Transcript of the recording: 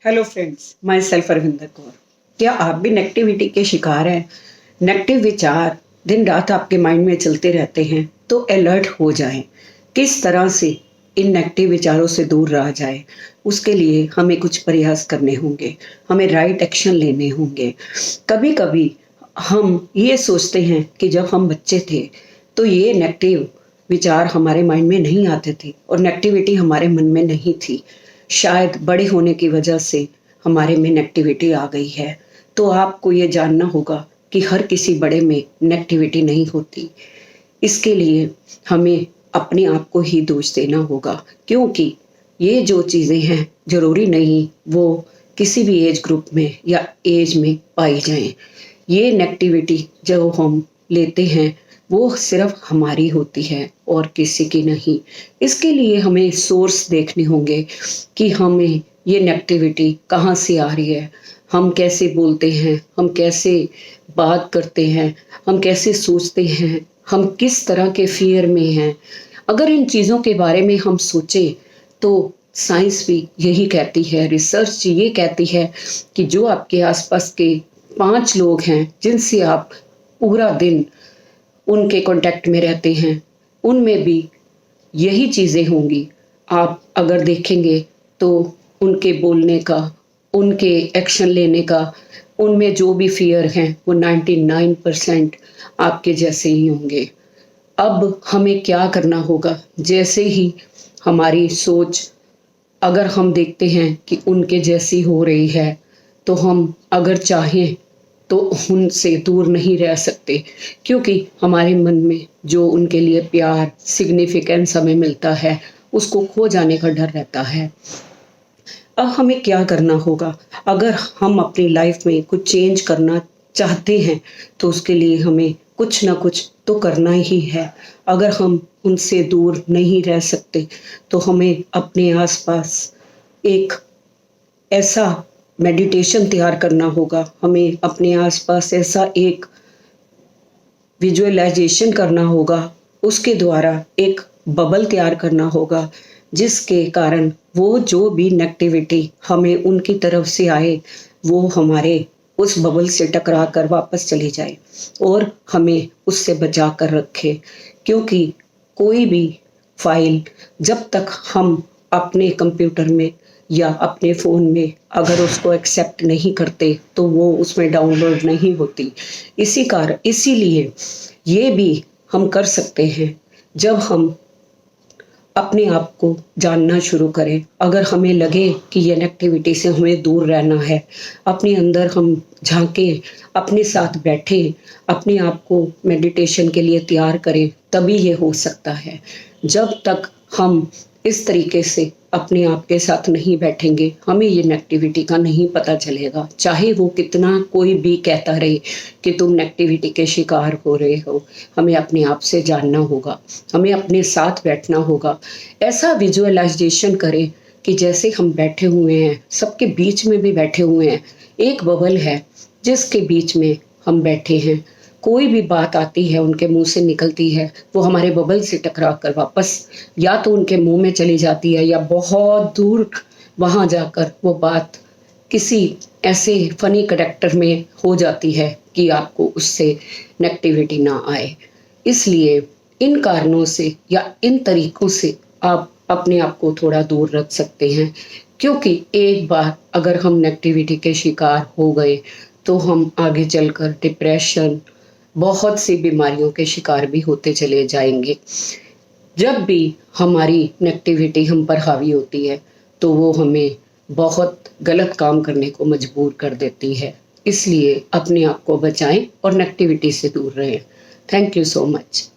Hello friends, my self Arvinder Kaur. क्या आप भी नेगेटिविटी के शिकार हैं? नेगेटिव विचार दिन रात आपके माइंड में चलते रहते हैं, तो अलर्ट हो जाएं। किस तरह से इन नेगेटिव विचारों से दूर रहा जाए, उसके लिए हमें कुछ प्रयास करने होंगे, हमें राइट एक्शन लेने होंगे। कभी कभी हम ये सोचते हैं कि जब हम बच्चे थे तो ये नेगेटिव विचार हमारे माइंड में नहीं आते थे और नेगेटिविटी हमारे मन में नहीं थी। शायद बड़े होने की वजह से हमारे में नेगेटिविटी आ गई है। तो आपको ये जानना होगा कि हर किसी बड़े में नेगेटिविटी नहीं होती। इसके लिए हमें अपने आप को ही दोष देना होगा, क्योंकि ये जो चीज़ें हैं ज़रूरी नहीं वो किसी भी एज ग्रुप में या एज में पाई जाएं। ये नेगेटिविटी जो हम लेते हैं वो सिर्फ हमारी होती है और किसी की नहीं। इसके लिए हमें सोर्स देखने होंगे कि हमें ये नेगेटिविटी कहाँ से आ रही है, हम कैसे बोलते हैं, हम कैसे बात करते हैं, हम कैसे सोचते हैं, हम किस तरह के फियर में हैं। अगर इन चीज़ों के बारे में हम सोचें तो साइंस भी यही कहती है, रिसर्च ये कहती है कि जो आपके आसपास के 5 लोग हैं जिनसे आप पूरा दिन उनके कांटेक्ट में रहते हैं, उनमें भी यही चीज़ें होंगी। आप अगर देखेंगे तो उनके बोलने का, उनके एक्शन लेने का, उनमें जो भी फियर हैं वो 99% आपके जैसे ही होंगे। अब हमें क्या करना होगा? जैसे ही हमारी सोच अगर हम देखते हैं कि उनके जैसी हो रही है, तो हम अगर चाहें तो उनसे दूर नहीं रह सकते, क्योंकि हमारे मन में जो उनके लिए प्यार, सिग्निफिकेंस हमें मिलता है, उसको खो जाने का डर रहता है। अब हमें क्या करना होगा? अगर हम अपनी लाइफ में कुछ चेंज करना चाहते हैं तो उसके लिए हमें कुछ ना कुछ तो करना ही है। अगर हम उनसे दूर नहीं रह सकते तो हमें अपने आसपास एक ऐसा मेडिटेशन तैयार करना होगा, हमें अपने आसपास ऐसा एक विजुअलाइजेशन करना होगा, उसके द्वारा एक बबल तैयार करना होगा, जिसके कारण वो जो भी नेगेटिविटी हमें उनकी तरफ से आए वो हमारे उस बबल से टकरा कर वापस चली जाए और हमें उससे बचा कर रखे। क्योंकि कोई भी फाइल जब तक हम अपने कंप्यूटर में या अपने फ़ोन में अगर उसको एक्सेप्ट नहीं करते तो वो उसमें डाउनलोड नहीं होती। इसीलिए ये भी हम कर सकते हैं जब हम अपने आप को जानना शुरू करें। अगर हमें लगे कि ये नेगेटिविटी से हमें दूर रहना है, अपने अंदर हम झांकें, अपने साथ बैठें, अपने आप को मेडिटेशन के लिए तैयार करें, तभी ये हो सकता है। जब तक हम इस तरीके से अपने आप के साथ नहीं बैठेंगे, हमें ये नेगेटिविटी का नहीं पता चलेगा। चाहे वो कितना कोई भी कहता रहे कि तुम नेगेटिविटी के शिकार हो रहे हो, हमें अपने आप से जानना होगा, हमें अपने साथ बैठना होगा। ऐसा विजुअलाइजेशन करें कि जैसे हम बैठे हुए हैं, सबके बीच में भी बैठे हुए हैं, एक बबल है जिसके बीच में हम बैठे हैं। कोई भी बात आती है उनके मुंह से निकलती है, वो हमारे बबल से टकरा कर वापस या तो उनके मुंह में चली जाती है या बहुत दूर वहां जाकर वो बात किसी ऐसे फनी करेक्टर में हो जाती है कि आपको उससे नेगेटिविटी ना आए। इसलिए इन कारणों से या इन तरीकों से आप अपने आप को थोड़ा दूर रख सकते हैं, क्योंकि एक बार अगर हम नेगेटिविटी के शिकार हो गए तो हम आगे चलकर डिप्रेशन, बहुत सी बीमारियों के शिकार भी होते चले जाएंगे। जब भी हमारी नेगेटिविटी हम पर हावी होती है तो वो हमें बहुत गलत काम करने को मजबूर कर देती है। इसलिए अपने आप को बचाएं और नेगेटिविटी से दूर रहें। Thank you so much.